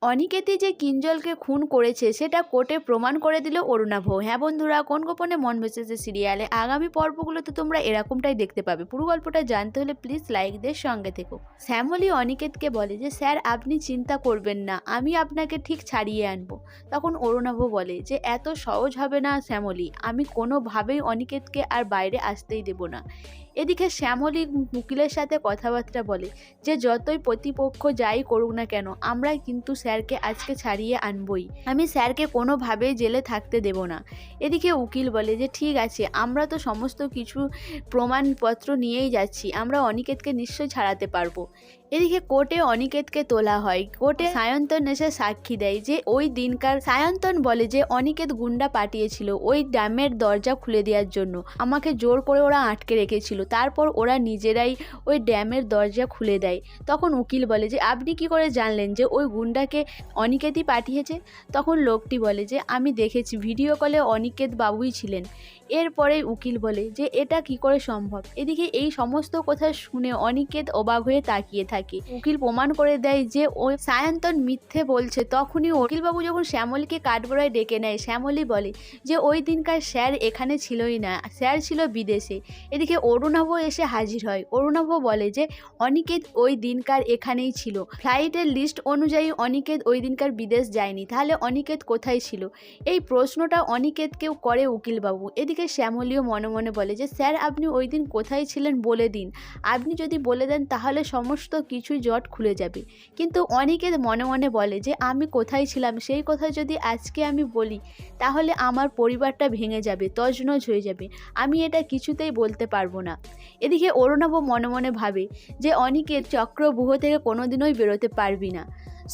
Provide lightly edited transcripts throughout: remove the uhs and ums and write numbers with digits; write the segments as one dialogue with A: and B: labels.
A: অনিকেতই যে কিঞ্জলকে খুন করেছে সেটা কোর্টে প্রমাণ করে দিল অরুণাভ। হ্যাঁ বন্ধুরা, কোন গোপনে মন ভেসেছে সিরিয়ালে আগামী পর্বগুলোতে তোমরা এরকমটাই দেখতে পাবে। পুরো গল্পটা জানতে হলে প্লিজ লাইক দিয়ে সঙ্গে থেকো। শ্যামলী অনিকেতকে বলে যে স্যার আপনি চিন্তা করবেন না, আমি আপনাকে ঠিক ছাড়িয়ে আনবো। তখন অরুণাভ বলে যে এত সহজ হবে না শ্যামলী, আমি কোনোভাবেই অনিকেতকে আর বাইরে আসতেই দেব না। এদিকে শ্যামলী উকিলের সাথে কথাবার্তা বলে যে যতই প্রতিপক্ষ যাই করুক না কেন আমরা কিন্তু স্যারকে আজকে ছাড়িয়ে আনবই, আমি স্যারকে কোনোভাবেই জেলে থাকতে দেব না। এদিকে উকিল বলে যে ঠিক আছে, আমরা তো সমস্ত কিছু প্রমাণপত্র নিয়েই যাচ্ছি, আমরা অনিকেতকে নিশ্চয়ই ছাড়াতে পারবো। এদিকে কোর্টে অনিকেতকে তোলা হয়। কোর্টে সায়ন্তন এসে সাক্ষী দেয় যে ওই দিনকার সায়ন্তন বলে যে অনিকেত গুন্ডা পাঠিয়েছিল ওই ড্যামের দরজা খুলে দেওয়ার জন্য, আমাকে জোর করে ওরা আটকে রেখেছিল, তারপর ওরা নিজেরাই ওই ড্যামের দরজা খুলে দেয়। তখন উকিল বলে যে আপনি কি করে জানলেন যে ওই গুন্ডাকে অনিকেতই পাঠিয়েছে? তখন লোকটি বলে যে আমি দেখেছি, ভিডিও কলে অনিকেত বাবুই ছিলেন। এরপরেই উকিল বলে যে এটা কি করে সম্ভব? এদিকে এই সমস্ত কথা শুনে অনিকেত অবাক হয়ে তাকিয়ে থাকে। উকিল প্রমাণ করে দেয় যে ওই সায়ন্তন মিথ্যে বলছে। তখনই উকিলবাবু যখন শ্যামলীকে কাঠগড়ায় ডেকে নেয়, শ্যামলী বলে যে ওই দিনকার স্যার এখানে ছিলই না, স্যার ছিল বিদেশে। এদিকে অরুণাভ এসে হাজির হয়। অরুণাভ বলে যে অনিকেত ওই দিনকার এখানেই ছিল, ফ্লাইটের লিস্ট অনুযায়ী অনিকেত ওই দিনকার বিদেশ যায়নি, তাহলে অনিকেত কোথায় ছিল? এই প্রশ্নটা অনিকেতকেও করে উকিলবাবু। এদিকে শ্যামলীও মনে মনে বলে যে স্যার আপনি ওই দিন কোথায় ছিলেন বলে দিন, আপনি যদি বলে দেন তাহলে সমস্ত কিছুই জট খুলে যাবে। কিন্তু অনিকেত মনে মনে বলে যে আমি কোথায় ছিলাম সেই কথা যদি আজকে আমি বলি তাহলে আমার পরিবারটা ভেঙে যাবে, তছনছ হয়ে যাবে, আমি এটা কিছুতেই বলতে পারবো না। এদিকে অরুণাভ মনে মনে ভাবে যে অনিকেত চক্রব্যূহ থেকে কোনোদিনই বেরোতে পারবি না।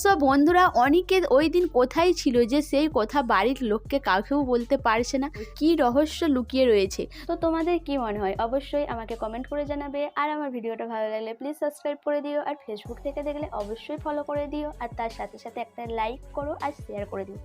A: সো বন্ধুরা, অনিকেত ওই দিন কোথায় ছিল যে সেই কথা বাড়ির লোককে কাউকেও বলতে পারছে না? কি রহস্য লুকিয়ে রয়েছে? তো তোমাদের কি মনে হয় অবশ্যই আমাকে কমেন্ট করে জানাবে। আর আমার ভিডিওটা ভালো লাগলে প্লিজ সাবস্ক্রাইব করে দিও, আর ফেসবুক থেকে দেখলে অবশ্যই ফলো করে দিও, আর তার সাথে সাথে একটা লাইক করো আর শেয়ার করে দিও।